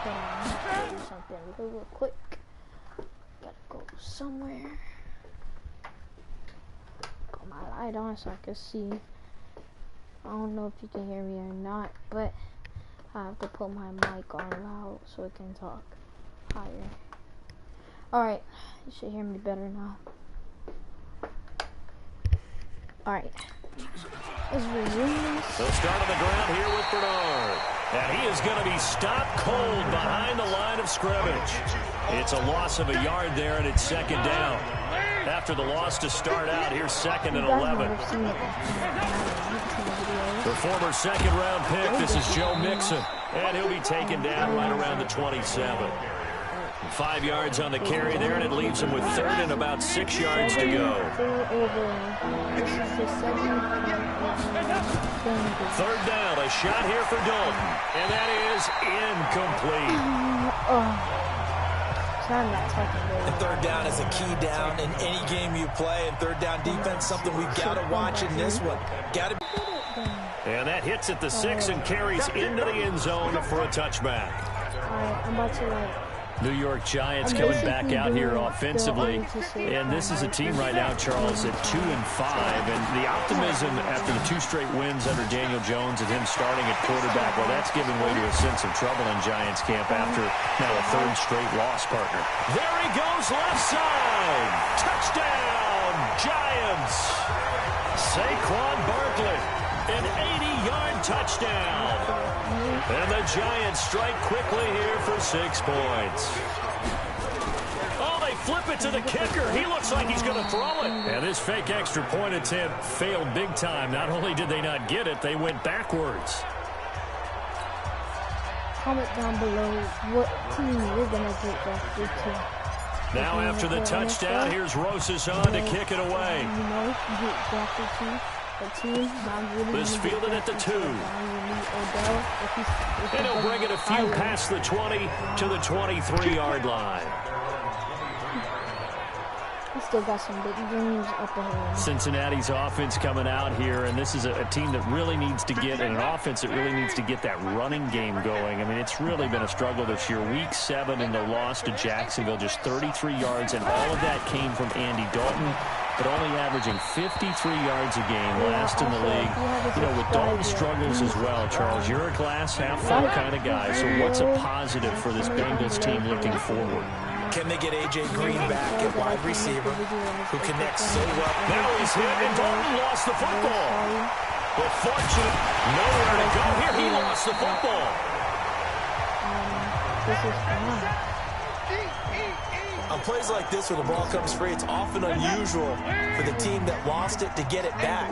Hold on, I have to do something real quick. Gotta go somewhere. Got my light on so I can see. I don't know if you can hear me or not, but I have to put my mic on loud so I can talk higher. Alright, you should hear me better now. Alright. Let's resume this. They'll start on the ground here with Bernard. And he is going to be stopped cold behind the line of scrimmage. It's a loss of a yard there, and it's second down. After the loss to start out, here's second and 11. The former second-round pick, this is Joe Mixon. And he'll be taken down right around the 27. 5 yards on the carry there, and it leaves him with third and about 6 yards to go. Third down, a shot here for Dalton, and that is incomplete. And third down is a key down in any game you play, and third down defense, something we've got to watch in this one. Got to. And that hits at the 6 and carries into the end zone for a touchback. All right, I'm about to New York Giants coming back out here offensively, and this is a team right now, Charles, at 2-5, and the optimism after the 2 straight wins under Daniel Jones and him starting at quarterback, well, that's giving way to a sense of trouble in Giants camp after now a 3rd straight loss partner. There he goes, left side. Touchdown, Giants. Saquon Barkley, an 80-yard touchdown. And the Giants strike quickly here for 6 points. Oh, they flip it to the kicker. He looks like he's going to throw it. And this fake extra point attempt failed big time. Not only did they not get it, they went backwards. comment down below what team you're going to get drafted to. Now after the touchdown, here's Rosas on to kick it away. You know, you get drafted to. This fielded at the 2. And he'll bring it a few past the 20 to the 23-yard line. He still got some big dreams up ahead. Cincinnati's offense coming out here, and this is a team that really needs to get, and an offense that really needs to get that running game going. I mean, it's really been a struggle this year. Week 7 in the loss to Jacksonville, just 33 yards, and all of that came from Andy Dalton, but only averaging 53 yards a game, last in the league. You know, with Dalton's struggles as well, Charles, you're a glass half full kind of guy, so what's a positive for this Bengals team looking forward? Can they get A.J. Green back at wide receiver, who connects so well? Now he's hit, and Dalton lost the football. But fortunate, nowhere to go here. He lost the football. This is fun. On plays like this where the ball comes free, it's often unusual for the team that lost it to get it back.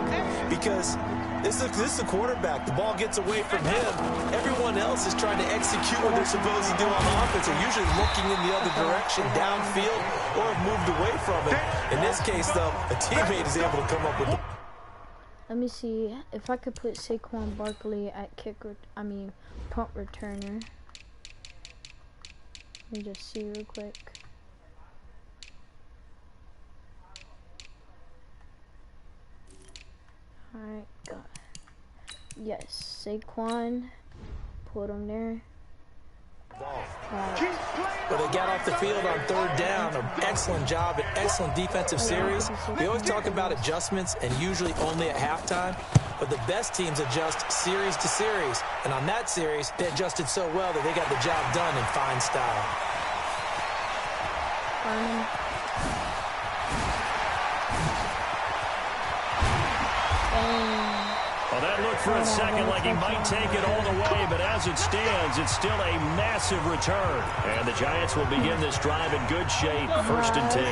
Because this is the quarterback. The ball gets away from him. Everyone else is trying to execute what they're supposed to do on offense. They're usually looking in the other direction, downfield, or have moved away from it. In this case, though, a teammate is able to come up with the... Let me see if I could put Saquon Barkley at punt returner. Let me just see real quick. Alright, got it. Yes, Saquon. Put him there. But they got off the field on third down. An excellent job, an excellent defensive series. We always talk about adjustments, and usually only at halftime. But the best teams adjust series to series. And on that series, they adjusted so well that they got the job done in fine style. Well, that looked for a second like he might take it all the way, but as it stands, it's still a massive return. And the Giants will begin this drive in good shape, 1st and 10.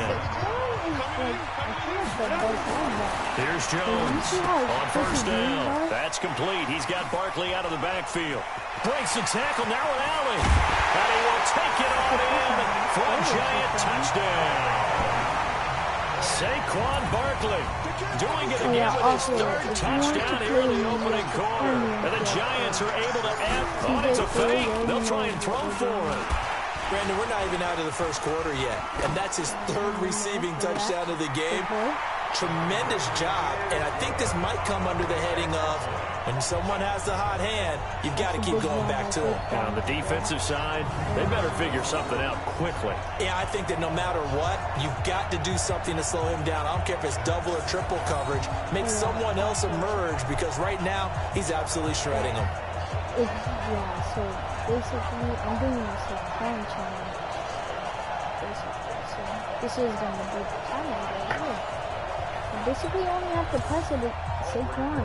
Here's Jones on 1st down. That's complete. He's got Barkley out of the backfield. Breaks the tackle, now an alley. And he will take it on in for a Giant touchdown. Saquon Barkley doing it again with his 3rd touchdown here in the opening quarter. And the Giants are able to add. Oh, it's a fake. They'll try and throw for it. Brandon, we're not even out of the first quarter yet. And that's his 3rd receiving touchdown of the game. Tremendous job. And I think this might come under the heading of When someone has the hot hand, you've got to keep going back to them. On the defensive side, they better figure something out quickly. Yeah, I think that no matter what, you've got to do something to slow him down. I don't care if it's double or triple coverage. Make someone else emerge, because right now, he's absolutely shredding him. Yeah, so basically, I'm doing this like time challenge. Basically, so this is going to be the challenge right here. And basically, you only have to press it with Saquon.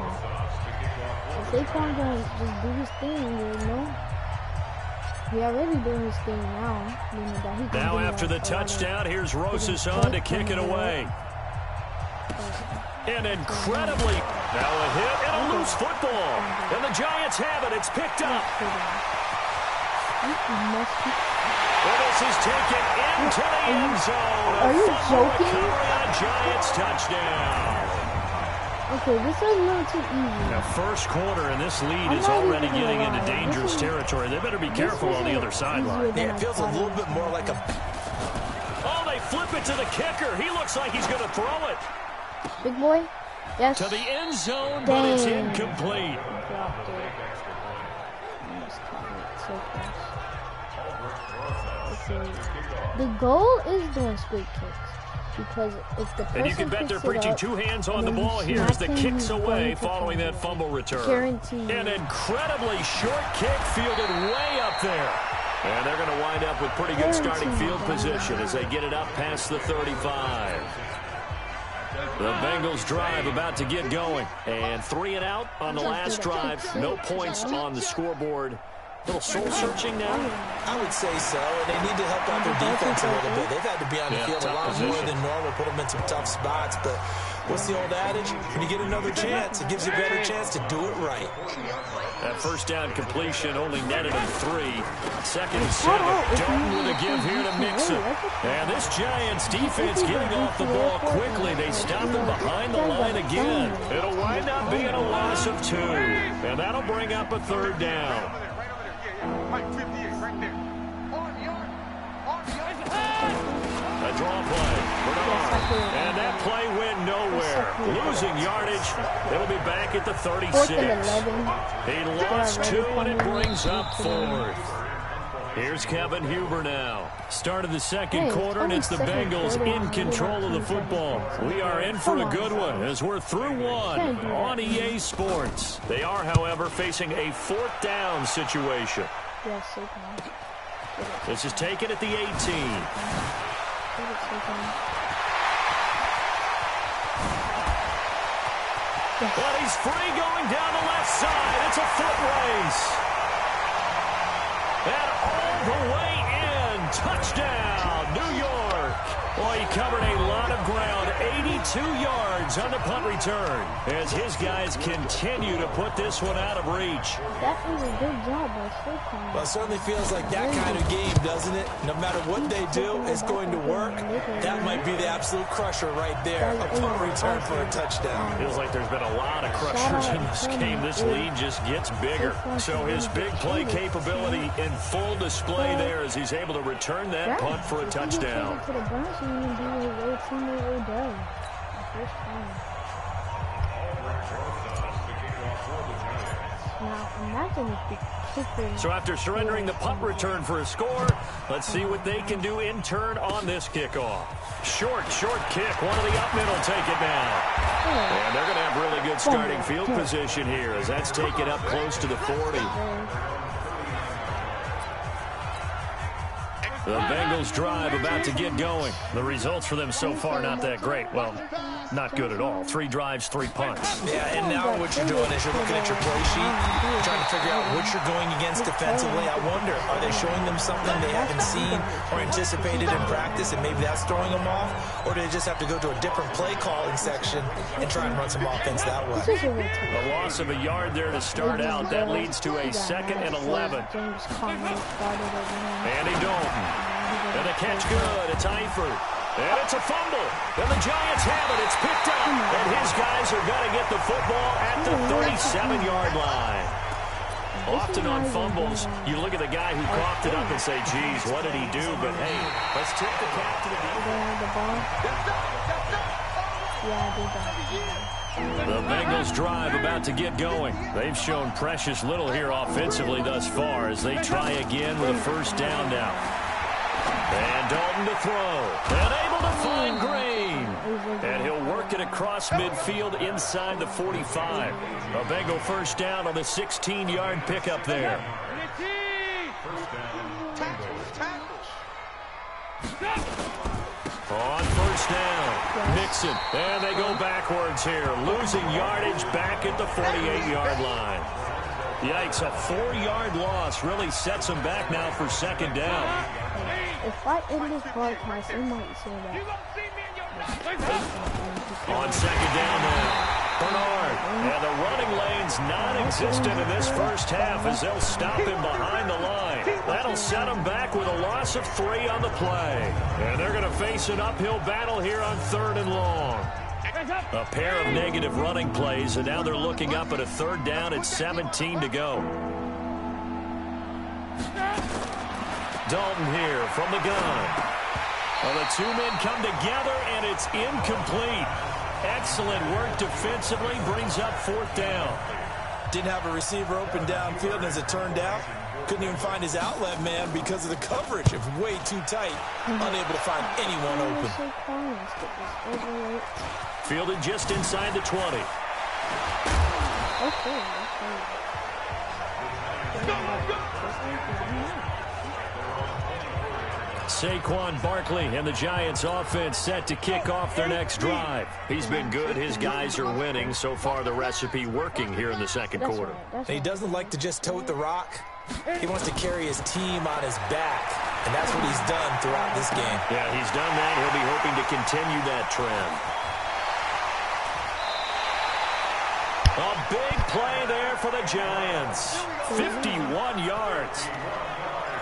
So Saquon gonna just do his thing, you know. He already doing his thing now. You know, that he can Now do after the touchdown, here's Rosas on to kick it away. And incredibly, now a hit and a loose football. And the Giants have it. It's picked up. Well, this is taken into the end zone. Are you joking? A Giants touchdown. Okay, this is a little too easy. Now, first quarter, and this lead is already getting into dangerous territory. They better be careful on the other sideline. Yeah, it feels a little bit more like a... Oh, they flip it to the kicker. He looks like he's going to throw it. Big boy? Yes. To the end zone, but it's incomplete. Dropped it. Almost caught it so close. The goal is doing straight kicks. Because if the person and you can bet they're preaching two hands on the ball here as the kick's away following that fumble return. Guaranteed. An incredibly short kick fielded way up there. And they're going to wind up with pretty good starting field position as they get it up past the 35. The Bengals drive about to get going. And 3 and out on the last drive. No points on the scoreboard. A little soul-searching now? I would say so. And they need to help out their defense a little bit. They've had to be on the field a lot more than normal, put them in some tough spots. But what's the old adage? When you get another chance, it gives you a better chance to do it right. That first down completion only netted him 3. Second and 7. Dalton with a give here to mix it. And this Giants defense getting off the ball quickly. They stop him behind the line again. It'll wind up being a loss of 2. And that'll bring up a 3rd down. A draw play. And that play went nowhere. Losing yardage. It'll be back at the 36. He lost 2, and it brings up 4th. Here's Kevin Huber now. Start of the second quarter, and it's the Bengals in control of the football. We are in for a good one as we're through 1 on EA Sports. They are, however, facing a 4th down situation. Yes, Saquon. This is taken at the 18. But he's free going down the left side. It's a foot race. And all the way in. Touchdown, New York. Boy, he covered a lot of ground. 82 yards on the punt return as his guys continue to put this one out of reach. That was a good job by Saquon. Well, it certainly feels like that kind of game, doesn't it? No matter what they do, it's going to work. That might be the absolute crusher right there. A punt return for a touchdown. Feels like there's been a lot of crushers in this game. This lead just gets bigger. So his big play capability in full display there as he's able to return that punt for a touchdown. So after surrendering the punt return for a score, let's see what they can do in turn on this kickoff. Short kick. One of the up middle take it down. And they're going to have really good starting field position here as that's taken up close to the 40. The Bengals drive about to get going. The results for them so far not that great. Well, not good at all. 3 drives, 3 punts. Yeah, and now what you're doing is you're looking at your play sheet, trying to figure out what you're going against defensively. I wonder, are they showing them something they haven't seen or anticipated in practice, and maybe that's throwing them off? Or do they just have to go to a different play calling section and try and run some offense that way? A loss of a yard there to start out. That leads to a 2nd and 11. Andy Dalton. And the catch good. It's Eifert. And it's a fumble. And the Giants have it. It's picked up. And his guys are going to get the football at the 37-yard line. Often on fumbles, you look at the guy who coughed it up and say, geez, what did he do? But, hey, let's tip the cap to the defense. The Bengals drive about to get going. They've shown precious little here offensively thus far as they try again with a first down now. And Dalton to throw. And able to find Green. And he'll work it across midfield inside the 45. A Bengal first down on the 16-yard pickup there. On first down, Mixon, and they go backwards here, losing yardage back at the 48-yard line. Yikes, a 4-yard loss really sets them back now for second down. If I end this broadcast, you might say that. On second down now, Bernard, and the running lane's non-existent in this first half as they'll stop him behind the line. That'll set him back with a loss of 3 on the play. And they're going to face an uphill battle here on 3rd and long. A pair of negative running plays, and now they're looking up at a 3rd down at 17 to go. Dalton here from the gun. Well, the two men come together, and it's incomplete. Excellent work defensively, brings up 4th down. Didn't have a receiver open downfield, and as it turned out, couldn't even find his outlet man because of the coverage. It was way too tight, unable to find anyone open. Fielded just inside the 20. Okay. Saquon Barkley and the Giants offense set to kick off their next drive. He's been good. His guys are winning. So far, the recipe working here in the second quarter. And he doesn't like to just tote the rock. He wants to carry his team on his back, and that's what he's done throughout this game. Yeah, he's done that. He'll be hoping to continue that trend. A big play there for the Giants. 51 yards.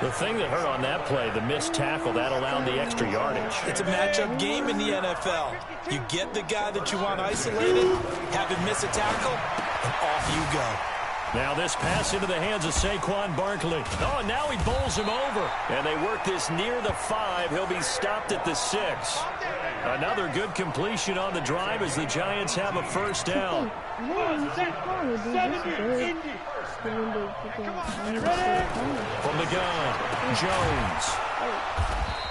The thing that hurt on that play, the missed tackle, that allowed the extra yardage. It's a matchup game in the NFL. You get the guy that you want isolated, have him miss a tackle, and off you go. Now this pass into the hands of Saquon Barkley. Oh, and now he bowls him over. And they work this near the 5. He'll be stopped at the 6. Another good completion on the drive as the Giants have a first down. From the gun, Jones.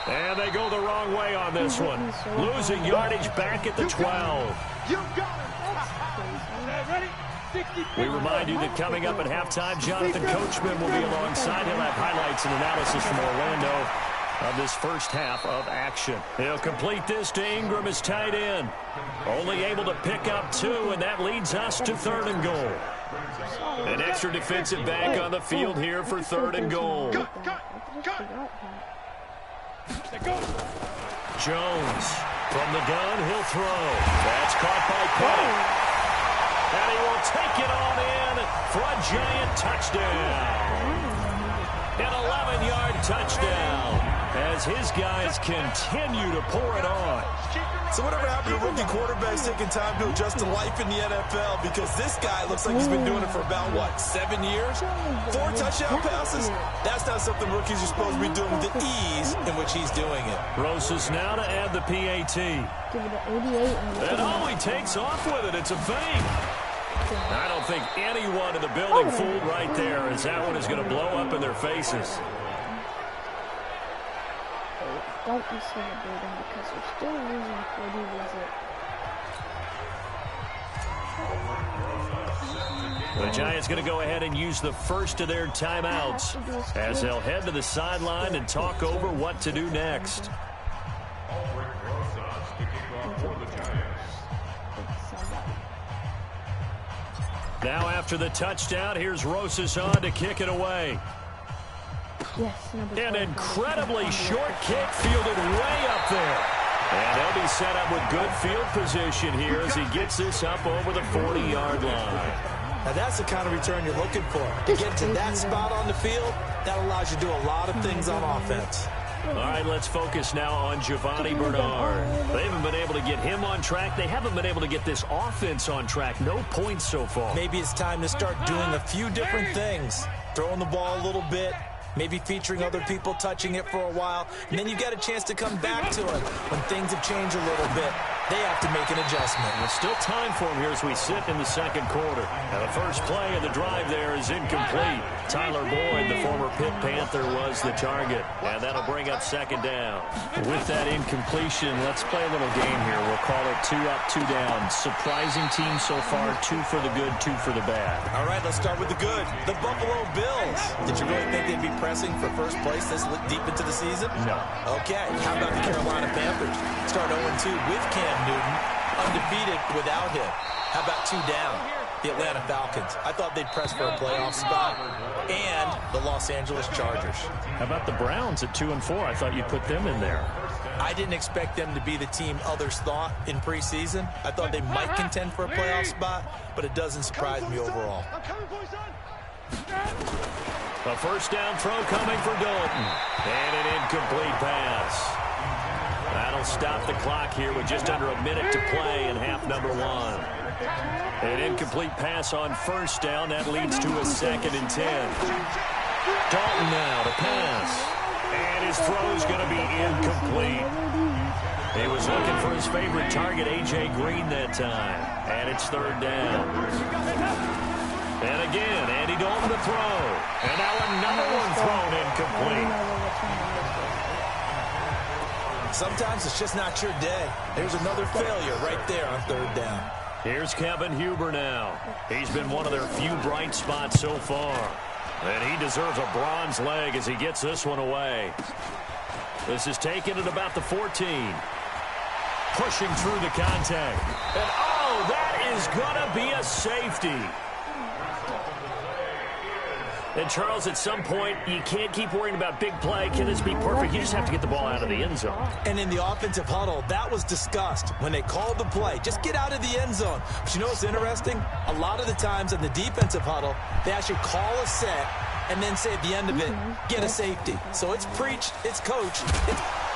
And they go the wrong way on this one. Losing yardage back at the 12. We remind you that coming up at halftime, Jonathan Coachman will be alongside. He'll have highlights and analysis from Orlando of this first half of action. He'll complete this to Ingram as tight end. Only able to pick up 2, and that leads us to 3rd and goal. An extra defensive back on the field here for 3rd and goal. Jones from the gun, he'll throw. That's caught by Petty. And he will take it on in for a Giant touchdown. An 11-yard touchdown as his guys continue to pour it on. So whatever happened to rookie quarterbacks taking time to adjust to life in the NFL? Because this guy looks like he's been doing it for about, 7 years? 4 touchdown passes? That's not something rookies are supposed to be doing with the ease in which he's doing it. Rosas now to add the PAT. Give it an 88. And he takes off with it. It's a fake. I don't think anyone in the building fooled right there, as that one is going to blow up in their faces. Don't be celebrating because we're still losing 40 visits. The Giants going to go ahead and use the first of their timeouts as they'll head to the sideline and talk over what to do next. Now after the touchdown, here's Rosas on to kick it away. Yes, An incredibly short kick fielded way up there. And they'll be set up with good field position here as he gets this up over the 40-yard line. Now that's the kind of return you're looking for. To get to that spot on the field, that allows you to do a lot of things on offense. All right, let's focus now on Giovanni Bernard. They haven't been able to get him on track. They haven't been able to get this offense on track. No points so far. Maybe it's time to start doing a few different things. Throwing the ball a little bit, maybe featuring other people touching it for a while, and then you get a chance to come back to it when things have changed a little bit. they have to make an adjustment. There's still time for him here as we sit in the second quarter. Now the first play of the drive there is incomplete. Tyler Boyd, the former Pitt Panther, was the target, and that'll bring up second down. With that incompletion, let's play a little game here. We'll call it 2 up, 2 down. Surprising team so far, 2 for the good, 2 for the bad. All right, let's start with the good. The Buffalo Bills. Did you really think they'd be pressing for first place this deep into the season? No. Okay, how about the Carolina Panthers? Start 0-2 with Cam Newton, undefeated without him. How about 2 down? The Atlanta Falcons. I thought they'd press for a playoff spot. And the Los Angeles Chargers. How about the Browns at 2 and 4? I thought you'd put them in there. I didn't expect them to be the team others thought in preseason. I thought they might contend for a playoff spot, but it doesn't surprise me overall. A first down throw coming for Dalton. And an incomplete pass. That'll stop the clock here with just under a minute to play in half number 1. An incomplete pass on first down. That leads to a 2nd and 10. Dalton now to pass. And his throw's going to be incomplete. He was looking for his favorite target, A.J. Green, that time. And it's 3rd down. And again, Andy Dalton to throw. And now another one thrown incomplete. Sometimes it's just not your day. There's another failure right there on 3rd down. Here's Kevin Huber now. He's been one of their few bright spots so far. And he deserves a bronze leg as he gets this one away. This is taken at about the 14. Pushing through the contact. And oh, that is going to be a safety. And, Charles, at some point, you can't keep worrying about big play. Can this be perfect? You just have to get the ball out of the end zone. And in the offensive huddle, that was discussed when they called the play. Just get out of the end zone. But you know what's interesting? A lot of the times in the defensive huddle, they actually call a set and then say at the end of it, get a safety. So it's preached, it's coached.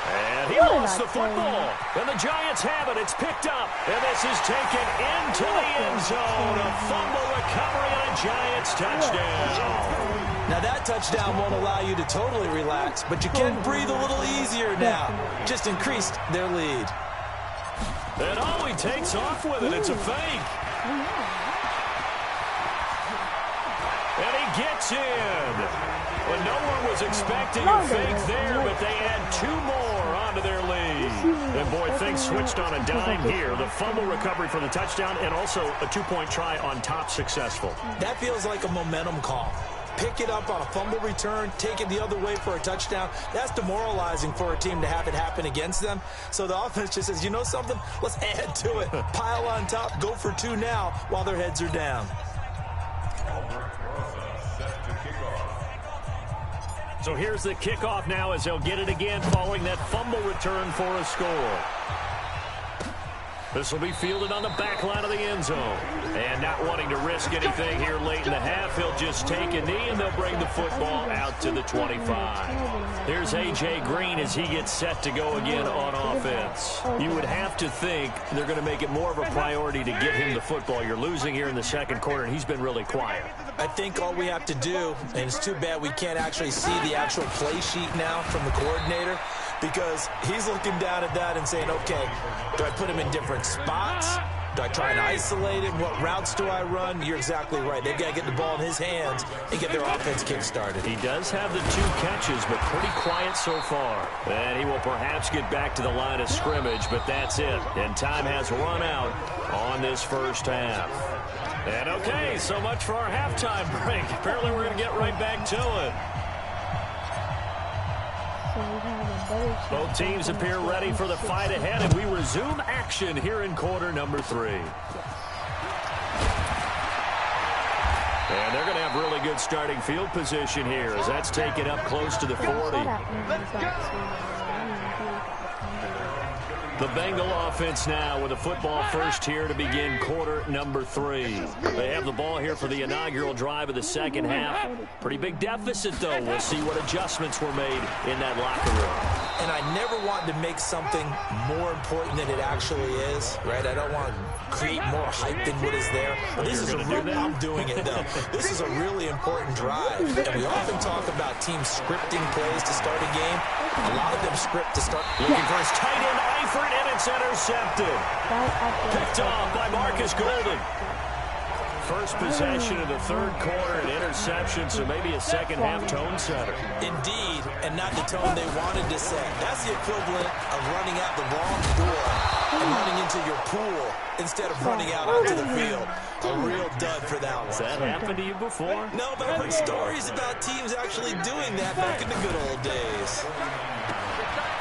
And he lost the football. And the Giants have it. It's picked up. And this is taken into the end zone. A fumble recovery and a Giants touchdown. Now that touchdown won't allow you to totally relax, but you can breathe a little easier now. Just increased their lead. And oh, he takes off with it. It's a fake. And he gets in. Well, no one was expecting a fake there, but they add 2 more onto their lead. And, boy, things switched on a dime here. The fumble recovery for the touchdown and also a 2-point try on top successful. That feels like a momentum call. Pick it up on a fumble return, take it the other way for a touchdown. That's demoralizing for a team to have it happen against them. So the offense just says, you know something? Let's add to it. Pile on top, go for 2 now while their heads are down. So here's the kickoff now as they'll get it again following that fumble return for a score. This will be fielded on the back line of the end zone. And not wanting to risk anything here late in the half, he'll just take a knee and they'll bring the football out to the 25. Here's A.J. Green as he gets set to go again on offense. You would have to think they're going to make it more of a priority to get him the football. You're losing here in the second quarter, and he's been really quiet. I think all we have to do, and it's too bad we can't actually see the actual play sheet now from the coordinator, because he's looking down at that and saying, okay, do I put him in different spots? Do I try and isolate him? What routes do I run? You're exactly right. They've got to get the ball in his hands and get their offense kick-started. He does have the 2 catches, but pretty quiet so far. And he will perhaps get back to the line of scrimmage, but that's it. And time has run out on this first half. And okay, so much for our halftime break. Apparently we're going to get right back to it. Both teams appear ready for the fight ahead, and we resume action here in quarter number 3. And they're going to have really good starting field position here as that's taken up close to the 40. The Bengal offense now with a football first here to begin quarter number 3. They have the ball here for the inaugural drive of the second half. Pretty big deficit, though. We'll see what adjustments were made in that locker room. And I never want to make something more important than it actually is, right? I don't want to create more hype than what is there. But this is I'm doing it, though. This is a really important drive. And we often talk about teams scripting plays to start a game. A lot of them script script to start. Looking for his tight end, Eifert, and it's intercepted. Picked off by Marcus Golden. First possession of the third quarter, an interception, so maybe a second-half tone setter. Indeed, and not the tone they wanted to set. That's the equivalent of running out the wrong door and running into your pool instead of running out onto the field. A real dud for that one. Has that happened to you before? No, but I've heard stories about teams actually doing that back in the good old days.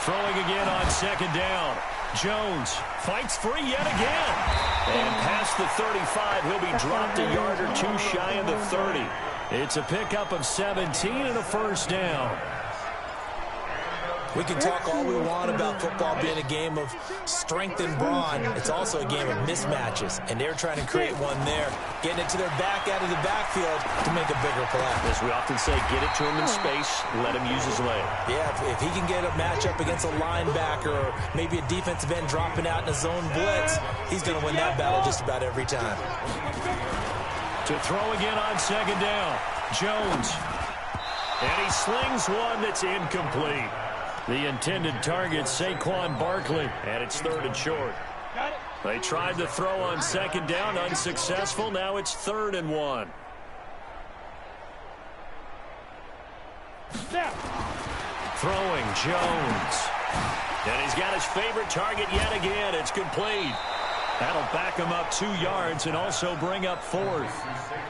Throwing again on second down. Jones fights free yet again. And past the 35, he'll be dropped a yard or two shy of the 30. It's a pickup of 17 and a first down. We can talk all we want about football being a game of strength and brawn. It's also a game of mismatches, and they're trying to create one there, getting it to their back out of the backfield to make a bigger play. As we often say, get it to him in space, let him use his leg. Yeah, if he can get a matchup against a linebacker or maybe a defensive end dropping out in a zone blitz, he's going to win that battle just about every time. To throw again on second down, Jones. And he slings one that's incomplete. The intended target, Saquon Barkley, and it's third and short. They tried to throw on second down, unsuccessful. Now it's 3rd and 1. Throwing, Jones. And he's got his favorite target yet again. It's complete. That'll back him up 2 yards and also bring up 4th.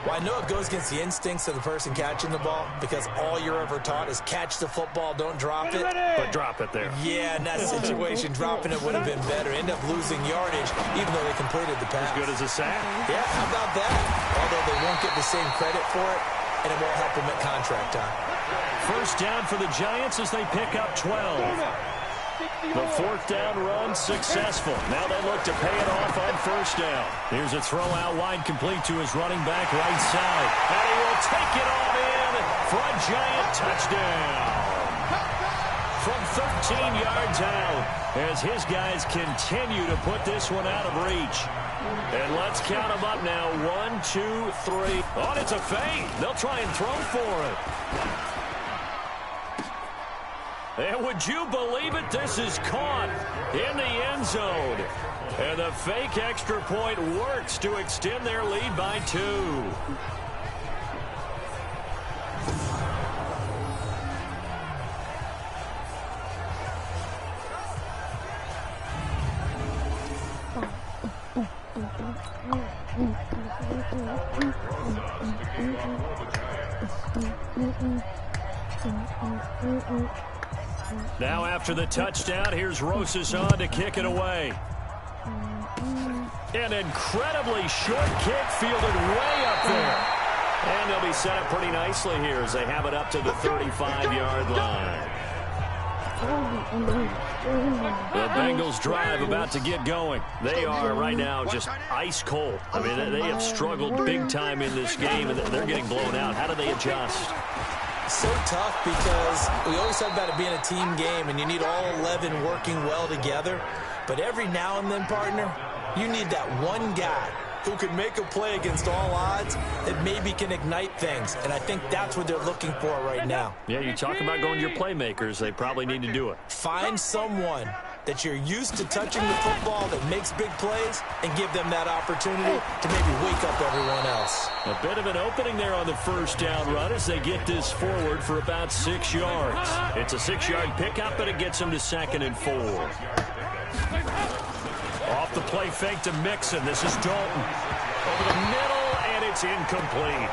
Well, I know it goes against the instincts of the person catching the ball because all you're ever taught is catch the football, don't drop it. But drop it there. Yeah, in that situation, dropping it would have been better. End up losing yardage, even though they completed the pass. As good as a sack. Yeah, how about that? Although they won't get the same credit for it, and it won't help them at contract time. First down for the Giants as they pick up 12. The 4th down run successful. Now they look to pay it off on first down. Here's a throw out wide complete to his running back right side. And he will take it all in for a Giant touchdown. From 13 yards out as his guys continue to put this one out of reach. And let's count them up now. 1, 2, 3. Oh, it's a fake. They'll try and throw for it. And would you believe it? This is caught in the end zone. And the fake extra point works to extend their lead by 2. Now after the touchdown, here's Rosas on to kick it away. An incredibly short kick fielded way up there. And they'll be set up pretty nicely here as they have it up to the 35-yard line. The Bengals drive about to get going. They are right now just ice cold. I mean, they have struggled big time in this game, and they're getting blown out. How do they adjust? So tough because we always talk about it being a team game and you need all 11 working well together. But every now and then, partner, you need that one guy who can make a play against all odds that maybe can ignite things. And I think that's what they're looking for right now. Yeah, you talk about going to your playmakers. They probably need to do it. Find someone that you're used to touching the football that makes big plays and give them that opportunity to maybe wake up everyone else. A bit of an opening there on the first down run as they get this forward for about 6 yards. It's a 6-yard pickup, but it gets them to 2nd and 4. Off the play fake to Mixon. This is Dalton. Over the middle, and it's incomplete.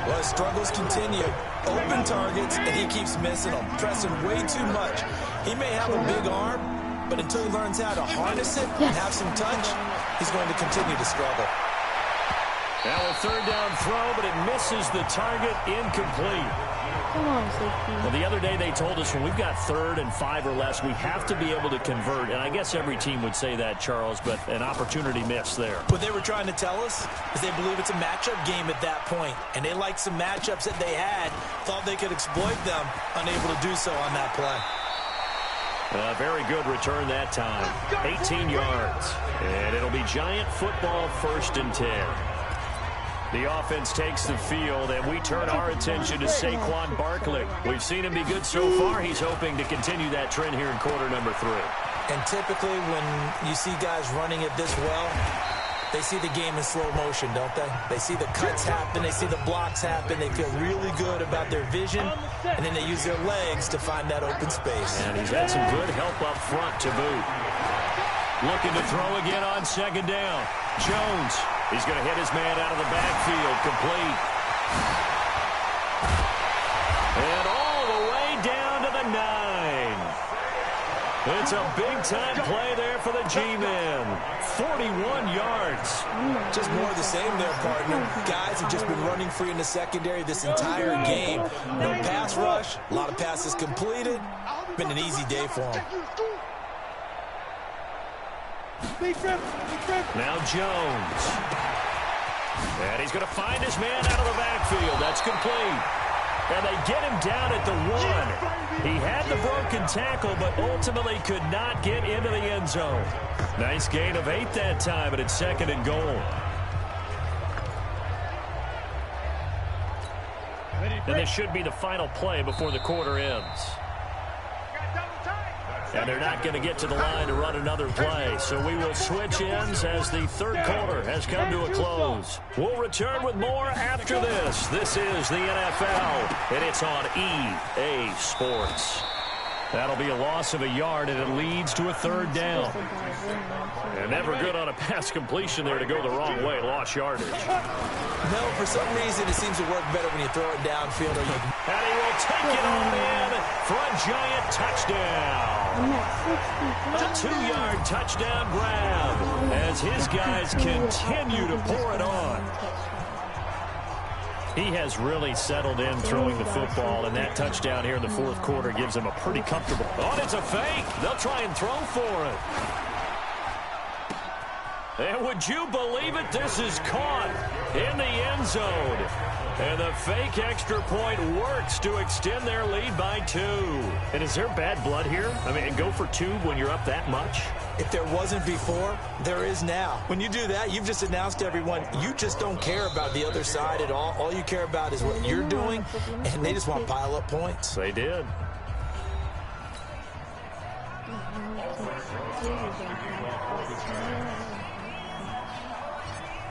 Well, his struggles continue. Open targets, and he keeps missing them, pressing way too much. He may have a big arm, but until he learns how to harness it and have some touch, he's going to continue to struggle. Now a 3rd down throw, but it misses the target, incomplete. Come on, safety. Well, the other day they told us when we've got 3rd and 5 or less, we have to be able to convert. And I guess every team would say that, Charles, but an opportunity missed there. What they were trying to tell us is they believe it's a matchup game at that point. And they liked some matchups that they had, thought they could exploit them, unable to do so on that play. A very good return that time. 18 yards. And it'll be Giant football, 1st and 10. The offense takes the field, and we turn our attention to Saquon Barkley. We've seen him be good so far. He's hoping to continue that trend here in quarter number 3. And typically when you see guys running it this well, they see the game in slow motion, don't they? They see the cuts happen. They see the blocks happen. They feel really good about their vision, and then they use their legs to find that open space. And he's had some good help up front to boot. Looking to throw again on second down. Jones. He's going to hit his man out of the backfield. Complete. And all the way down to the 9. It's a big-time play there for the G-men. 41 yards. Just more of the same there, partner. Guys have just been running free in the secondary this entire game. No pass rush. A lot of passes completed. Been an easy day for them. Now Jones. And he's going to find his man out of the backfield. That's complete. And they get him down at the 1. He had the broken tackle, but ultimately could not get into the end zone. Nice gain of 8 that time, and it's 2nd and goal. And this should be the final play before the quarter ends. And they're not going to get to the line to run another play. So we will switch ends as the third quarter has come to a close. We'll return with more after this. This is the NFL, and it's on EA Sports. That'll be a loss of a yard, and it leads to a 3rd down. And never good on a pass completion there to go the wrong way. Lost yardage. No, for some reason it seems to work better when you throw it downfield. And he will take it on in for a giant touchdown. A 2-yard touchdown grab as his guys continue to pour it on. He has really settled in throwing the football, and that touchdown here in the 4th quarter gives him a pretty comfortable. Oh, it's a fake. They'll try and throw for it. And would you believe it? This is caught in the end zone. And the fake extra point works to extend their lead by 2. And is there bad blood here? I mean, go for 2 when you're up that much? If there wasn't before, there is now. When you do that, you've just announced to everyone, you just don't care about the other side at all. All you care about is what you're doing, and they just want to pile up points. They did.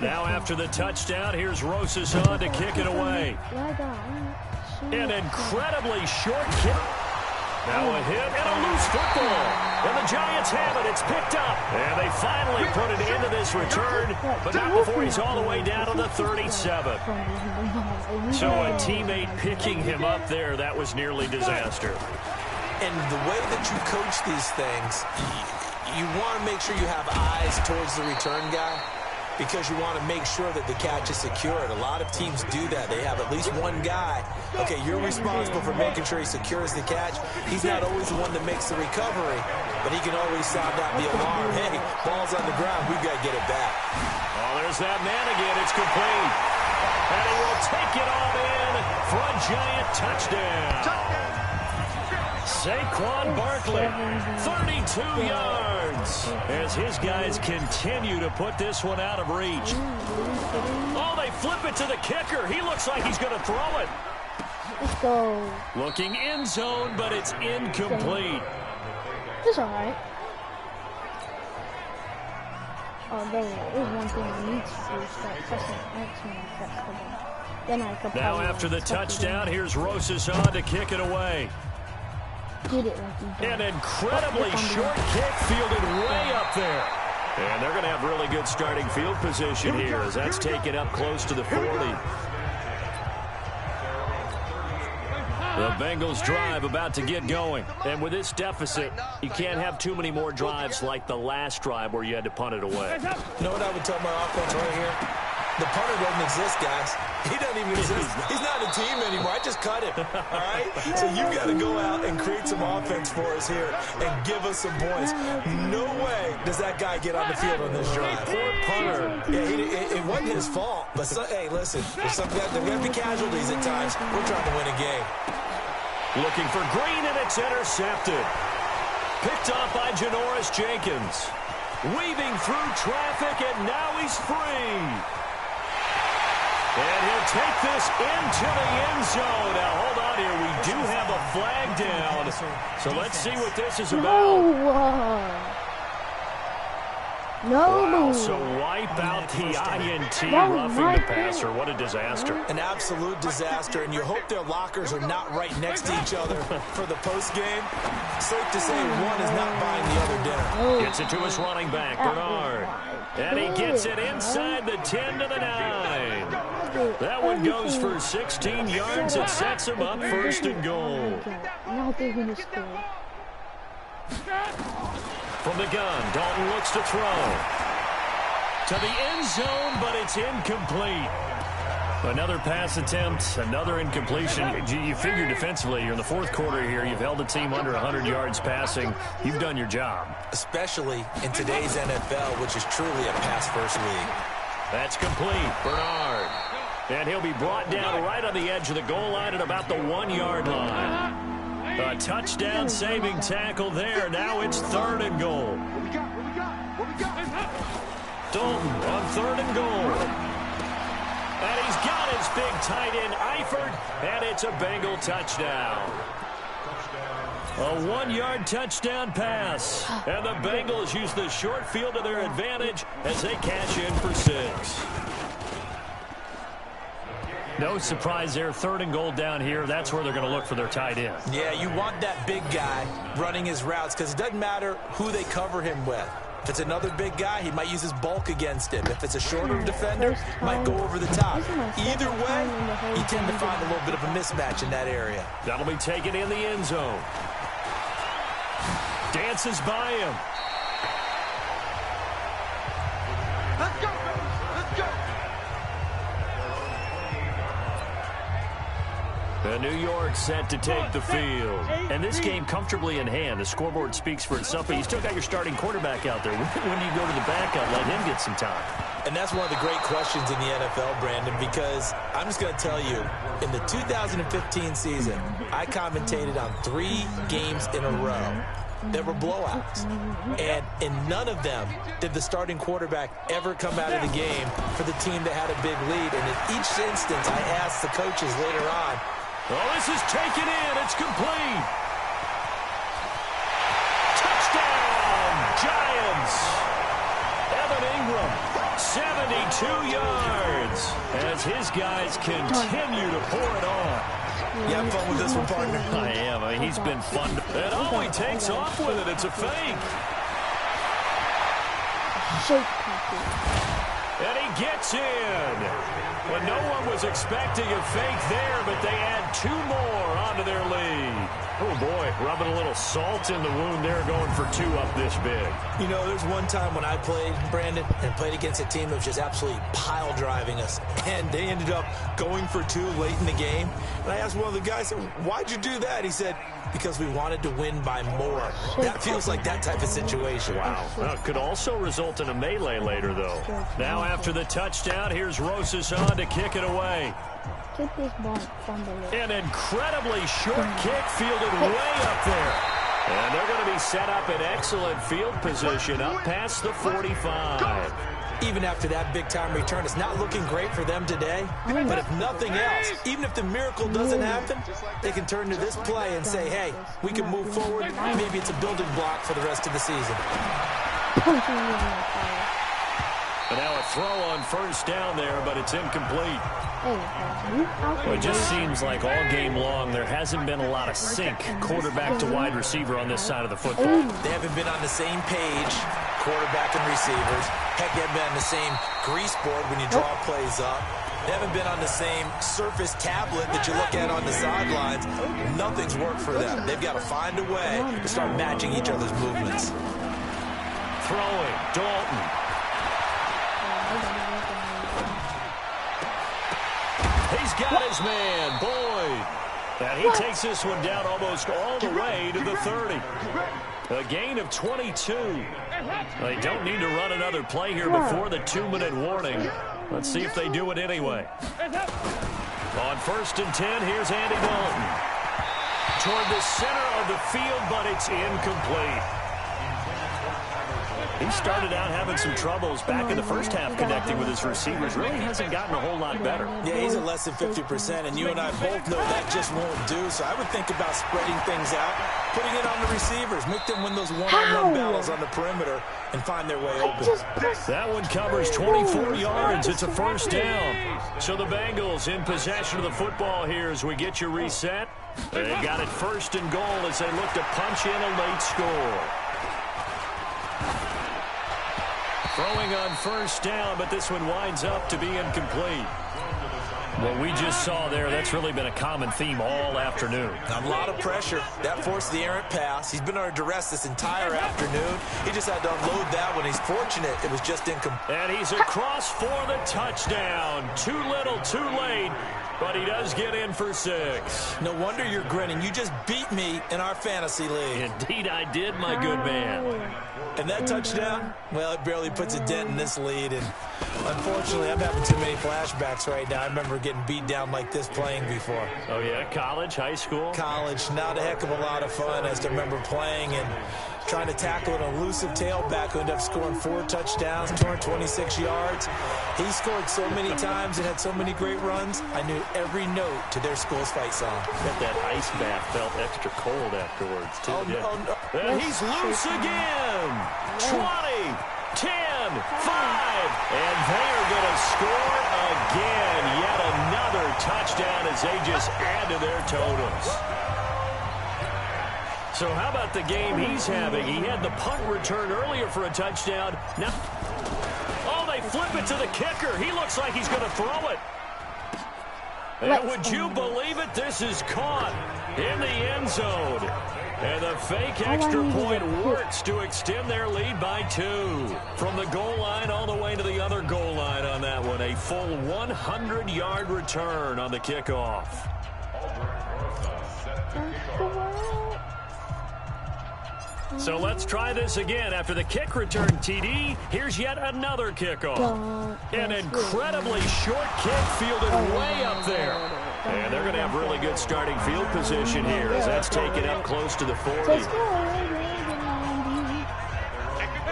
Now after the touchdown, here's Rosas on to kick it away. An incredibly short kick. Now a hit and a loose football. And the Giants have it. It's picked up. And they finally put it into this return, but not before he's all the way down to the 37. So a teammate picking him up there, that was nearly disaster. And the way that you coach these things, you want to make sure you have eyes towards the return guy, because you want to make sure that the catch is secured. A lot of teams do that. They have at least one guy. Okay, you're responsible for making sure he secures the catch. He's not always the one that makes the recovery, but he can always sound out the alarm. Hey, ball's on the ground. We've got to get it back. Oh, there's that man again. It's complete. And he will take it all in for a giant touchdown. Saquon Barkley, 32 yards, as his guys continue to put this one out of reach. Oh, they flip it to the kicker. He looks like he's going to throw it. Let's go. Looking end zone, but it's incomplete. It's all right. Oh, there's one thing I need to do, start pressing X-Men festival. Then I could now after the touchdown, here's Rosas on to kick it away. Get it like An incredibly short kick fielded way up there. And they're going to have really good starting field position here as that's taken up close to the 40. The Bengals drive about to get going. And with this deficit, you can't have too many more drives like the last drive where you had to punt it away. You know what I would tell my offense right here? The punter doesn't exist, guys. He doesn't even exist. He's not a team anymore. I just cut him, all right? So you got to go out and create some offense for us here and give us some points. No way does that guy get on the field on this drive. Poor punter. Yeah, it wasn't his fault. But, hey, listen, there's going to be casualties at times. We're trying to win a game. Looking for Green, and it's intercepted. Picked off by Janoris Jenkins. Weaving through traffic, and now he's free. And he'll take this into the end zone. Now, hold on here. We do have a flag down. So let's see what this is about. No. Wow, so wipe out the INT, roughing the passer. What a disaster. An absolute disaster, and you hope their lockers are not right next to each other for the postgame. Safe to say one is not buying the other dinner. Gets it to his running back, Bernard. And he gets it inside the 10 to the 9. That one goes for 16 yards. It sets him up 1st and goal. Now they're going to score. From the gun, Dalton looks to throw. To the end zone, but it's incomplete. Another pass attempt, another incompletion. You figure defensively, you're in the 4th quarter here. You've held the team under 100 yards passing. You've done your job. Especially in today's NFL, which is truly a pass-first league. That's complete. Bernard. And he'll be brought down right on the edge of the goal line at about the 1-yard line. A touchdown-saving tackle there. Now it's 3rd and goal. Dalton on 3rd and goal. And he's got his big tight end, Eifert, and it's a Bengal touchdown. A 1-yard touchdown pass. And the Bengals use the short field to their advantage as they cash in for 6. No surprise there. 3rd and goal down here. That's where they're going to look for their tight end. Yeah, you want that big guy running his routes because it doesn't matter who they cover him with. If it's another big guy, he might use his bulk against him. If it's a shorter defender, he might go over the top. Either way, you tend to find a little bit of a mismatch in that area. That'll be taken in the end zone. Dances by him. Let's go, baby. Let's go. New York set to take the field. And this game comfortably in hand. The scoreboard speaks for itself, but you still got your starting quarterback out there. When do you go to the backup, let him get some time? And that's one of the great questions in the NFL, Brandon, because I'm just going to tell you, in the 2015 season, I commentated on 3 games in a row that were blowouts. And in none of them did the starting quarterback ever come out of the game for the team that had a big lead. And in each instance, I asked the coaches later on, oh, this is taken in. It's complete. Touchdown, Giants. Evan Ingram, 72 yards as his guys continue to pour it on. You having fun with this one, partner? I am. I mean, he's been fun. And oh, he takes off with it. It's a fake. And he gets in. Well, no one was expecting a fake there, but they add 2 more onto their lead. Oh, boy, rubbing a little salt in the wound there, going for 2 up this big. You know, there's one time when I played, Brandon, and played against a team that was just absolutely pile driving us, and they ended up going for 2 late in the game. And I asked one of the guys, why'd you do that? He said, because we wanted to win by more. That feels like that type of situation. Wow. Well, it could also result in a melee later, though. Now, after the touchdown, here's Rosas on to kick it away. Get this ball from the left. An incredibly short kick fielded way up there. And they're going to be set up in excellent field position up past the 45. Even after that big-time return, it's not looking great for them today. But if nothing else, even if the miracle doesn't happen, they can turn to this play and say, hey, we can move forward. Maybe it's a building block for the rest of the season. And now a throw on 1st down there, but it's incomplete. Well, it just seems like all game long there hasn't been a lot of sync quarterback to wide receiver on this side of the football. They haven't been on the same page, quarterback and receivers. Heck, they haven't been on the same grease board when you draw plays up. They haven't been on the same surface tablet that you look at on the sidelines. Nothing's worked for them. They've got to find a way to start matching each other's movements. Throwing, Dalton. He's got his man, Boyd. And he takes this one down almost all the way to the 30. A gain of 22. They don't need to run another play here before the 2-minute warning. Let's see if they do it anyway. On 1st and 10, here's Andy Dalton. Toward the center of the field, but it's incomplete. He started out having some troubles back in the first half connecting with his receivers. Really hasn't gotten a whole lot better. Yeah, he's at less than 50%, and you and I both know that just won't do. So I would think about spreading things out, putting it on the receivers, make them win those one-on-one battles on the perimeter and find their way open. That one covers 24 yards. It's a first down. So the Bengals in possession of the football here as we get you reset. They got it first and goal as they look to punch in a late score. Throwing on first down, but this one winds up to be incomplete. What we just saw there, that's really been a common theme all afternoon. A lot of pressure. That forced the errant pass. He's been under duress this entire afternoon. He just had to unload that one. He's fortunate it was just incomplete. And he's across for the touchdown. Too little, too late, but he does get in for 6. No wonder you're grinning. You just beat me in our fantasy league. Indeed I did, my good man. And that touchdown, well, it barely puts a dent in this lead. And unfortunately, I'm having too many flashbacks right now. I remember getting beat down like this playing before. Oh, yeah? College, high school? College. Not a heck of a lot of fun. I just remember playing and trying to tackle an elusive tailback who ended up scoring 4 touchdowns, 226 yards. He scored so many times and had so many great runs, I knew every note to their school's fight song. Bet that ice bath felt extra cold afterwards, too. Oh, yeah. no. And he's loose again. 20, 10, 5. And they are going to score again. Yet another touchdown as they just add to their totals. So how about the game he's having? He had the punt return earlier for a touchdown. Now, oh, they flip it to the kicker. He looks like he's going to throw it. And would you believe it? This is caught in the end zone. And the fake extra point works to extend their lead by 2. From the goal line all the way to the other goal line on that one. A full 100-yard return on the kickoff. So let's try this again. After the kick return TD, here's yet another kickoff. An incredibly short kick fielded way up there. And they're going to have really good starting field position here as that's taken up close to the 40.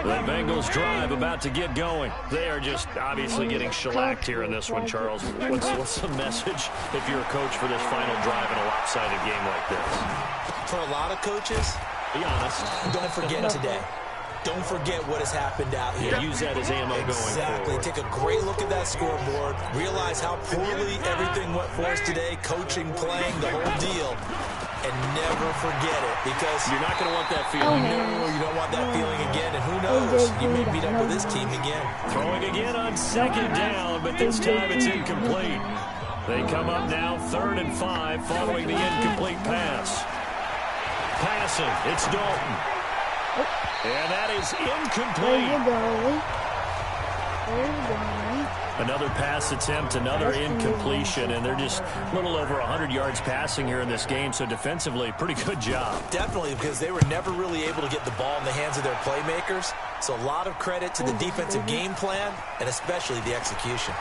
The Bengals drive about to get going. They are just obviously getting shellacked here in this one, Charles. What's the message if you're a coach for this final drive in a lopsided game like this? For a lot of coaches, be honest. Don't forget today. Don't forget what has happened out here. Yeah, use that as ammo going forward. Exactly. Take a great look at that scoreboard. Realize how poorly everything went for us today. Coaching, playing, the whole deal. And never forget it, because you're not going to want that feeling. No, you don't want that feeling again. And who knows? You may beat up with this team again. Throwing again on second down, but this time it's incomplete. They come up now 3rd and 5 following the incomplete pass. Passing, it's Dalton. And that is incomplete. There you go. Another pass attempt, another incompletion, and they're just a little over 100 yards passing here in this game, so defensively, pretty good job. Definitely, because they were never really able to get the ball in the hands of their playmakers, so a lot of credit to the defensive game plan, and especially the execution.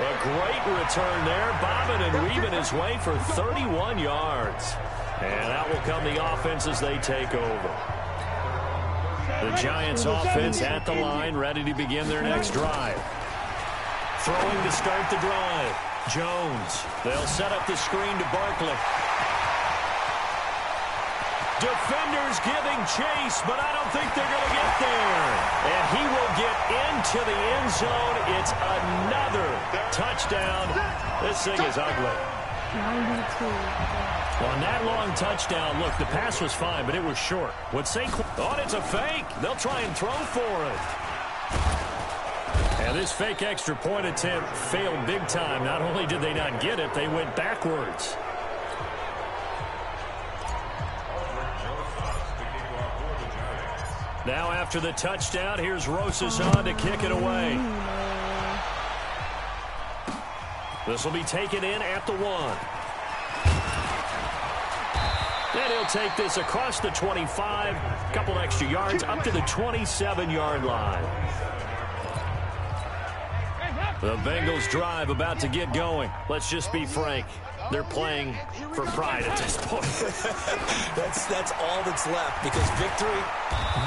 A great return there, bobbing and weaving his way for 31 yards. And out will come the offense as they take over. The Giants offense at the line, ready to begin their next drive. Throwing to start the drive. Jones. They'll set up the screen to Barkley. Defenders giving chase, but I don't think they're going to get there. And he will get into the end zone. It's another touchdown. This thing is ugly. 92. On that long touchdown, look, the pass was fine, but it was short. What Saquon? Oh, it's a fake. They'll try and throw for it. And this fake extra point attempt failed big time. Not only did they not get it, they went backwards. Now after the touchdown, here's Rosas on to kick it away. This will be taken in at the 1. And he'll take this across the 25, a couple extra yards, up to the 27-yard line. The Bengals drive about to get going. Let's just be frank. they're playing for pride at this point. that's all that's left, because victory,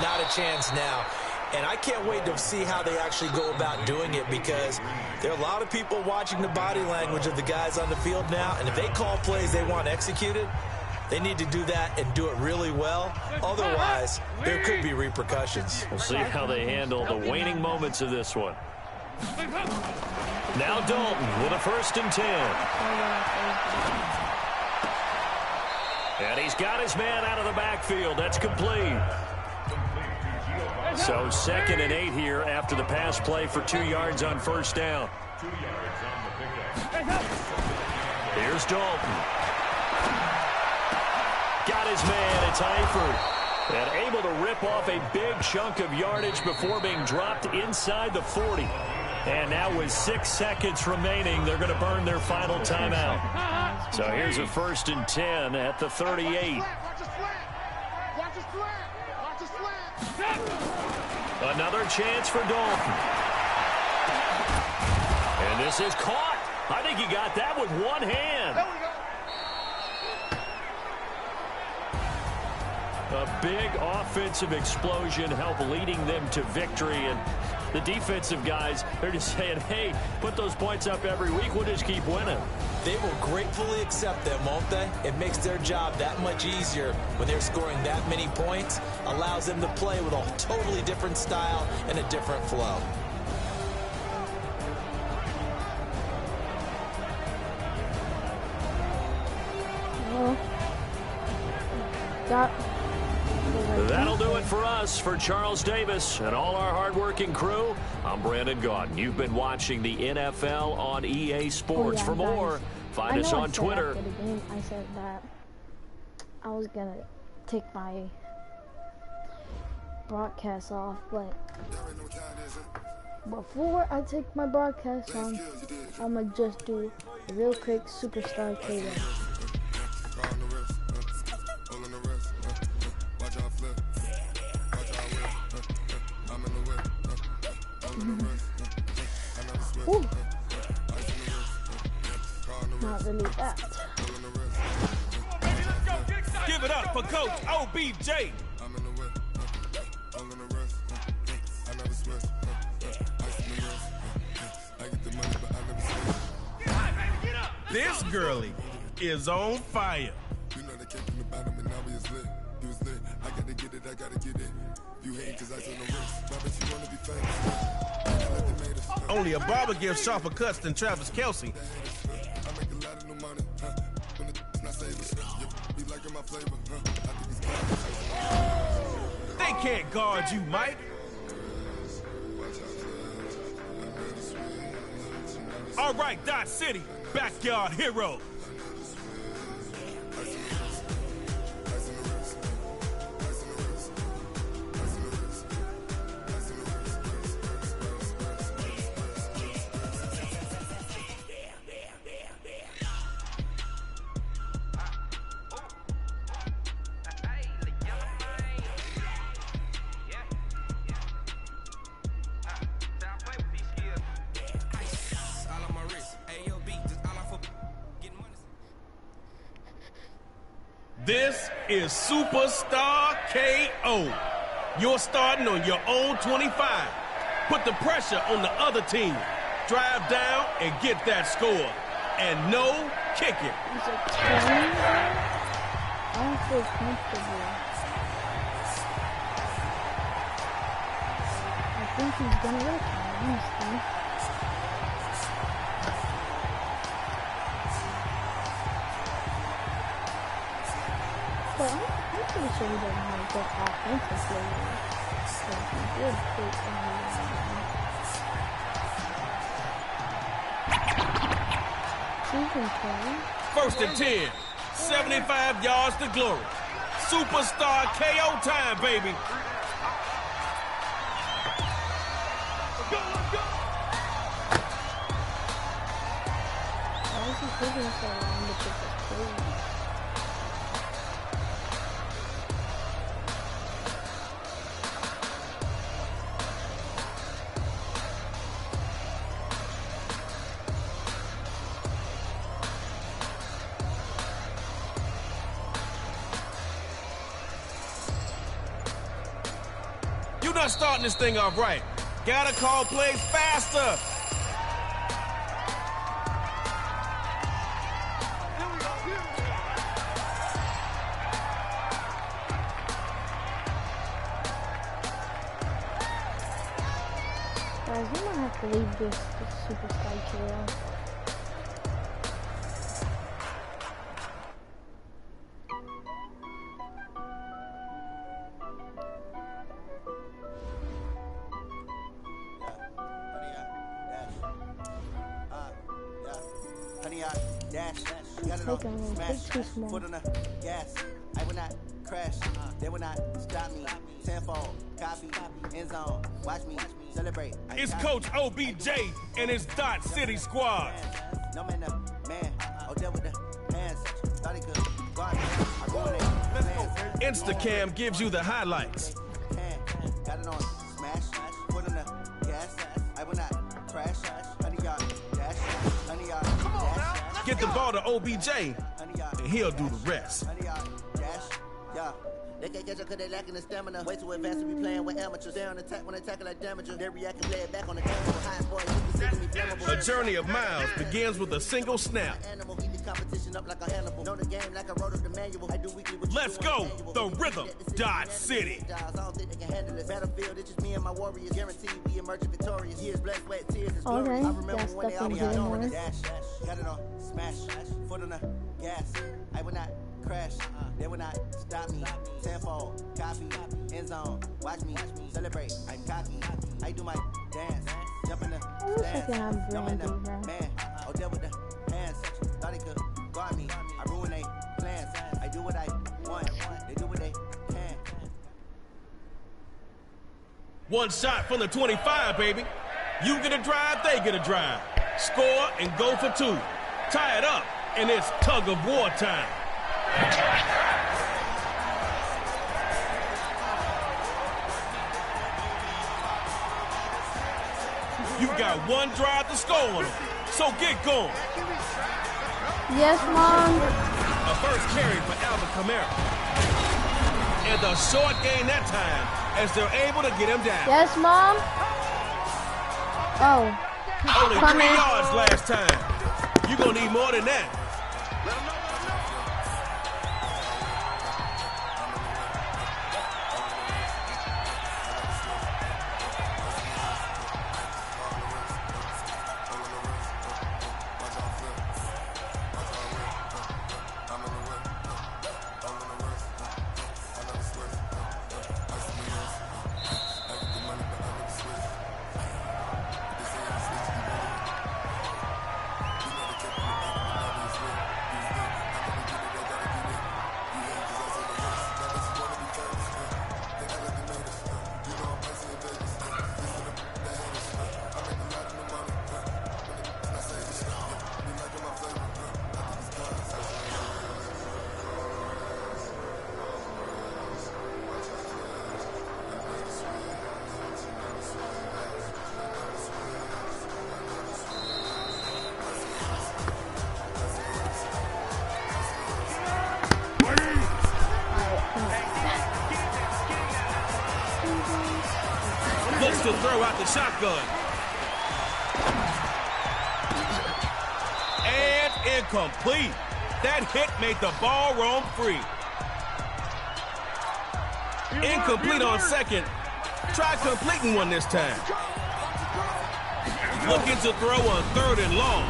not a chance now. And I can't wait to see how they actually go about doing it, because there are a lot of people watching the body language of the guys on the field now, and if they call plays they want executed, they need to do that and do it really well. Otherwise, there could be repercussions. We'll see how they handle the waning moments of this one. Now Dalton with a 1st and 10. And he's got his man out of the backfield. That's complete. So 2nd and 8 here after the pass play for 2 yards on 1st down. Here's Dalton. Got his man. It's Eifert. And able to rip off a big chunk of yardage before being dropped inside the 40. And now with 6 seconds remaining, they're going to burn their final timeout. So here's a 1st and 10 at the 38. Another chance for Dalton. And this is caught. I think he got that with one hand. A big offensive explosion helped leading them to victory. And the defensive guys, they're just saying, hey, put those points up every week. We'll just keep winning. They will gratefully accept them, won't they? It makes their job that much easier when they're scoring that many points. Allows them to play with a totally different style and a different flow. That'll do it for us. For Charles Davis and all our hardworking crew, I'm Brandon Gaudin. You've been watching the NFL on EA Sports. For more, find us on Twitter. After the game, I said that I was going to take my broadcast off, but before I take my broadcast on, I'm going to just do a real quick Superstar KO. Ooh. Not really that. Give it up for Coach OBJ. This girlie is on fire. You know they came from the bottom and now we is lit. You was lit. I gotta get it, I gotta get it. You hate cause I took no risk. Why bet you wanna be famous? Only a barber gives sharper cuts than Travis Kelce. I make a lot of new money. When it's not saving. You be liking my flavor. I think it's They can't guard you, Mike. All right, Dot City, backyard hero. This is Superstar KO. You're starting on your own 25. Put the pressure on the other team. Drive down and get that score. And no kicking. He's a 20. I don't feel comfortable. I think he's gonna wreck me, honestly. But I'm pretty sure he doesn't have a good offensive player. So he did take season 20. 1st and 10. 75 yards to glory. Superstar KO time, baby. Why is he taking so long to pick his plays? not starting this thing off right. Gotta call plays faster. Guys, we might have to leave this superstar trail. Too small. Foot on the gas, I will not crash. They will not stop me. Tenfold, copy, end zone. Watch me celebrate. It's Coach OBJ and his Dot City squad. No man, man. Oh, there with the hands. Thought he could guard me. Instacam gives you the highlights. Got it on smash. Foot on the gas. I will not crash. 100-yard dash. 100-yard dash. Get the ball to OBJ, and he'll do the rest. They can't catch up because they lacking the stamina. Way too advanced to be playing with amateurs. They on attack when they tackle like damager. They react and play it back on the camera. High boys, you consider me flammable. A journey of miles begins with a single snap. Animal, heat the competition up like a Hannibal. Know the game like I wrote up the manual. I do weekly with Let's go, the rhythm, Dot City. I don't think they can handle it. Battlefield, it's just me and my warriors. Guaranteed we emerge victorious. Years, blood, sweat, tears, is glory. Okay, I remember that's when they all definitely got on the more. dash. Got it on smash. Foot on the gas. I will not crash. They will not stop me. Tenfold, copy, end zone. Watch me celebrate. I'm cocky. I do my dance. Jump in the stands. No man, man. Oh, there with the hands. Thought he could guard me. I ruin they plans. I do what I want. They do what they can. One shot from the 25, baby. You get a drive, they get a drive. Score and go for two. Tie it up, and it's tug of war time. You got one drive to score on them, so get going. Yes, Mom. A first carry for Alvin Kamara. And the short gain that time as they're able to get him down. Yes, Mom. Oh. Only 3 yards last time. You're going to need more than that. Looks to throw out the shotgun. And incomplete. That hit made the ball roam free. Incomplete on second. Try completing one this time. Looking to throw on third and long.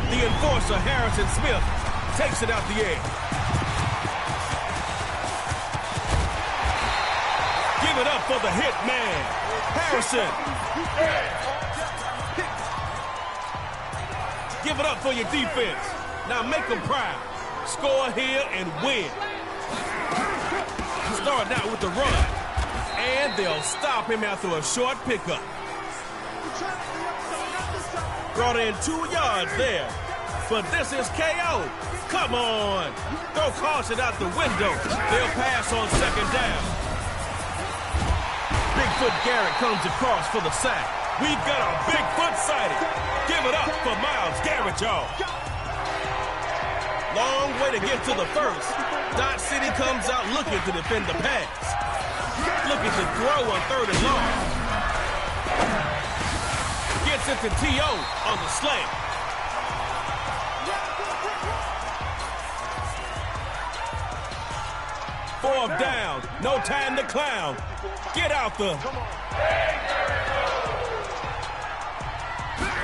The enforcer, Harrison Smith, takes it out the air. Give it up for the hit man, Harrison. Give it up for your defense. Now make them proud. Score here and win. Starting out with the run. And they'll stop him after a short pickup. Brought in 2 yards there. But this is KO. Come on. Throw caution out the window. They'll pass on second down. Bigfoot Garrett comes across for the sack. We've got a Bigfoot sighting. Give it up for Myles Garrett, y'all. long way to get to the first. Dodge City comes out looking to defend the pass. Looking to throw on 3rd and long. Gets it to T.O. on the slant. Fourth down. No time to clown. Get out the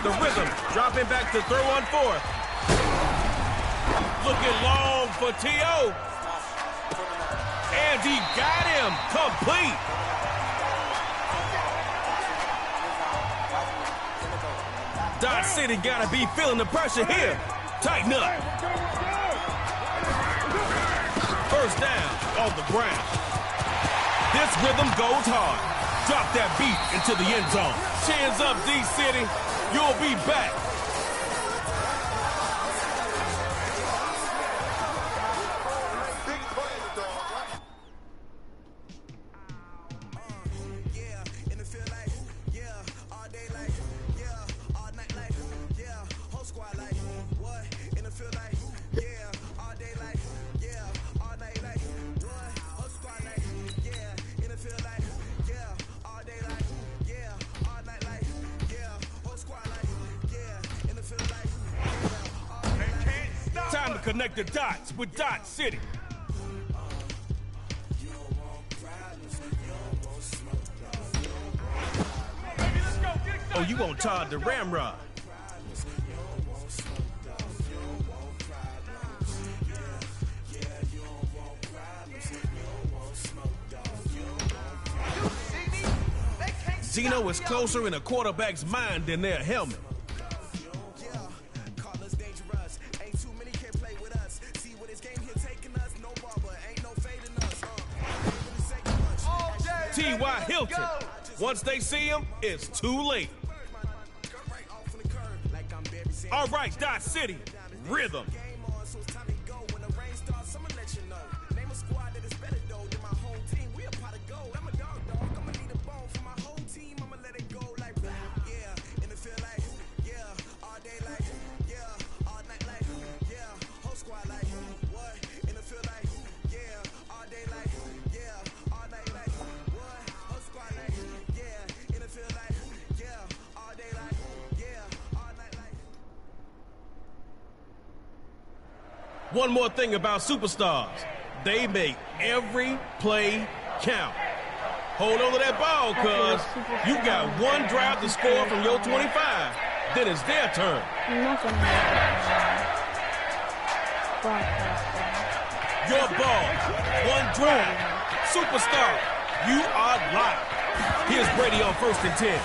rhythm. Dropping back to throw on 4th. Looking long for T.O. And he got him complete. Dodge City gotta be feeling the pressure here. Tighten up. First down on the ground. This rhythm goes hard. Drop that beat into the end zone. Chins up, D-City. You'll be back. Time to connect the dots with Dodge City. Oh, you want Todd the Ramrod. Zeno is closer in a quarterback's mind than their helmet. T.Y. Hilton. Once they see him, it's too late. All right, Dodge City, rhythm. One more thing about superstars. They make every play count. Hold on to that ball, cuz you got one drive to score from your 25. Then it's their turn. Your ball. One drive. Superstar. You are live. Here's Brady on 1st and 10.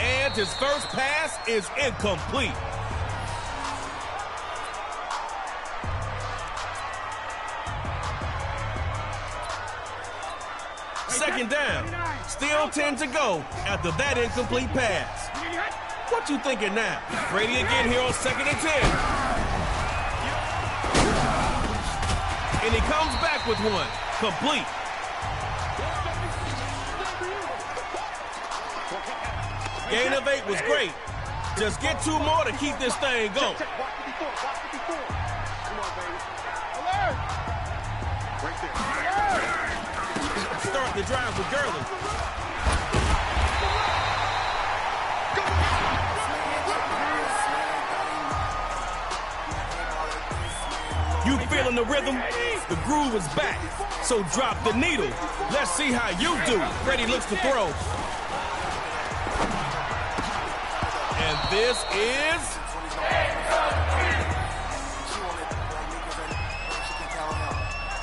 And his first pass is incomplete. Second down. Still 10 to go after that incomplete pass. What you thinking now? Brady again here on 2nd and 10. And he comes back with one. Complete. Gain of 8 was great. Just get 2 more to keep this thing going. Start the drive with Gurley. You feeling the rhythm? The groove is back. So drop the needle. Let's see how you do. Brady looks to throw. And this is...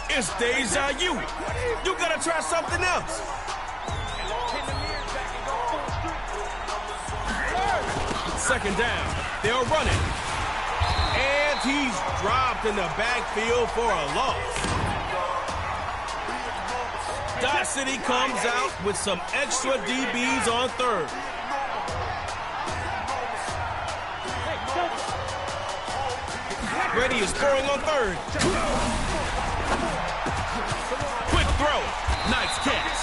It's deja vu. You gotta try something else. Second down. They're running. And he's dropped in the backfield for a loss. Dodge City comes out with some extra DBs on 3rd. Brady is throwing on 3rd. Quick throw. Nice catch.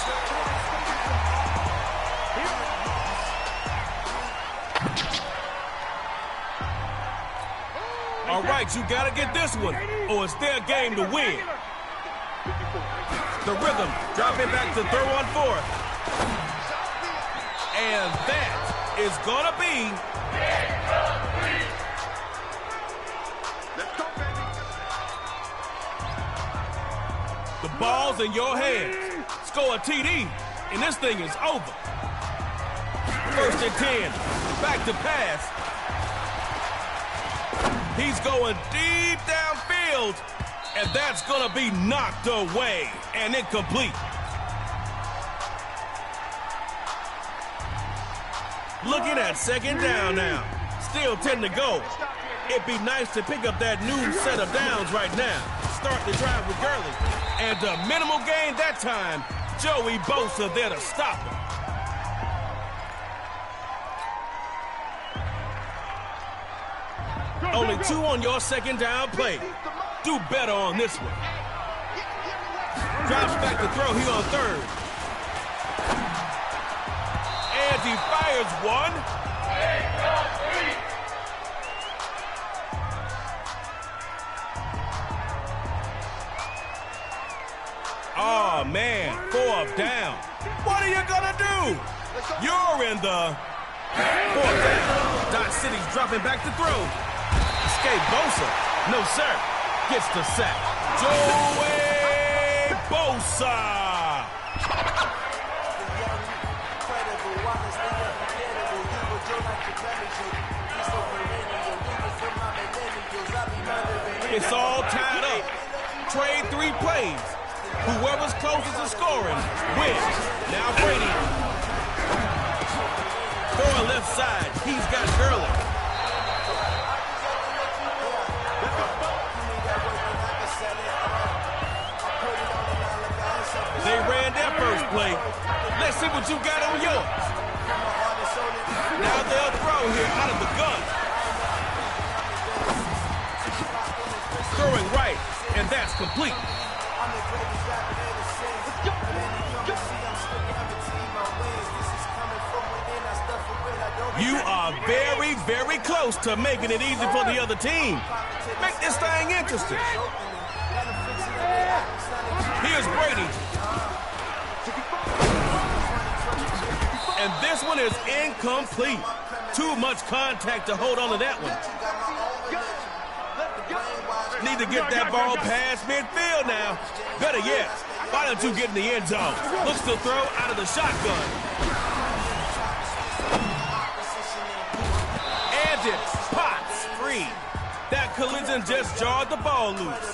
right, you got to get this one, or it's their game to win. The rhythm, dropping back to throw on fourth. And that is going to be... The ball's in your hands. Score a TD, and this thing is over. First and 10, back to pass. He's going deep downfield, and that's going to be knocked away and incomplete. Looking at second down now. Still 10 to go. It'd be nice to pick up that new set of downs right now. Start the drive with Gurley. And a minimal gain that time. Joey Bosa there to stop him. Only 2 on your second down play. Do better on this one. Drops back to throw here on third. And he fires one. Oh, man, 4th down. What are you gonna do? You're in the 4th down. Dot City's dropping back to throw. Escape Bosa. No, sir. Gets the sack. Joey Bosa. It's all tied up. Trade 3 plays. Whoever's closest to scoring wins. Now Brady. Throwing left side. He's got Gurley. They ran their first play. Let's see what you got on yours. Now they'll throw here out of the gun. Throwing right, and that's complete. You are very, very close to making it easy for the other team. Make this thing interesting. Here's Brady. And this one is incomplete. Too much contact to hold on to that one. Need to get that ball past midfield now. Better yet, why don't you get in the end zone? Looks to throw out of the shotgun. And it pops free. That collision just jarred the ball loose.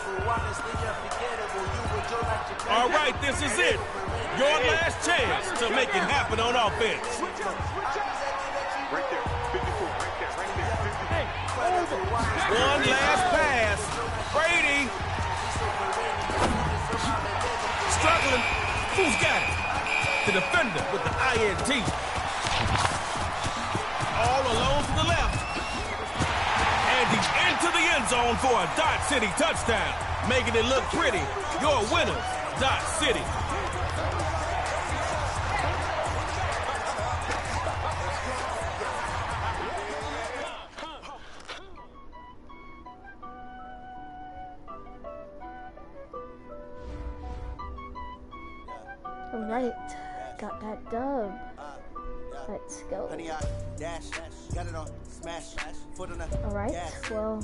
All right, this is it. Your last chance to make it happen on offense. One last pass. Brady. Struggling. Who's got it? The defender with the INT. All alone to the left. And he's into the end zone for a Dot City touchdown. Making it look pretty. Your winners, Dot City. All right, got that dub. Let's go. All right, well,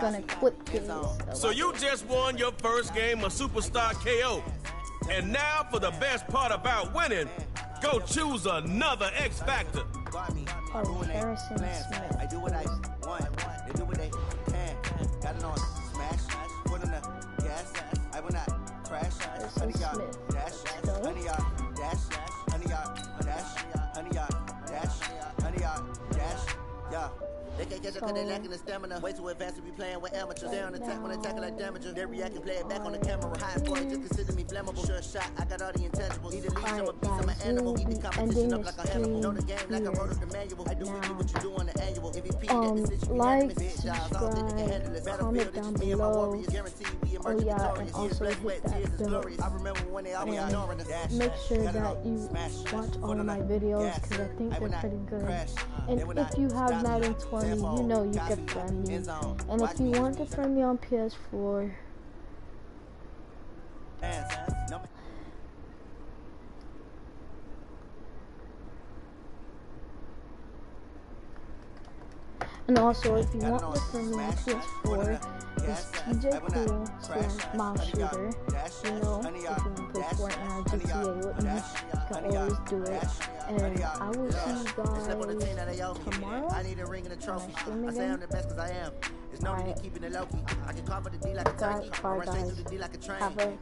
gonna quit this. So you just won your first game of Superstar KO. And now for the best part about winning, go choose another X Factor. Oh, Harrison Smith. I do what I want. They do what they can. Got it on smash. Foot on the gas. I will not crash. Honey yard dash. Honey yard dash. Honey yard dash. Honey yard dash. Honey yard dash. Yeah. They can can't catch up cause they lacking the stamina. Way too advanced to be playing with amateurs. Stay on attack when attacking like damager. They react and play it back on the camera. High point, just consider me flammable. Sure shot, I got all the intangibles. Need to leave some of beats, I'm an animal. Eat the competition up like a Hannibal. Know the game like I wrote up the manual. I do with you what you do on the annual. MVP, like, subscribe, comment down below. Oh yeah, and also hit that bell. And make sure that you watch all of my videos because I think they're pretty good. And if you have Madden 20, you know you can friend me. And if you want to friend me on PS4, and also if you want to friend me on PS4, it's TJCool/MouseShooter. You know, if you want to play Fortnite or GTA with me, you can always do it. And I will see you guys tomorrow. I need a ring and a trophy. I say I'm the best because I am. There's no need keeping it low key. I can cover the D like a turkey. Bye guys. Have a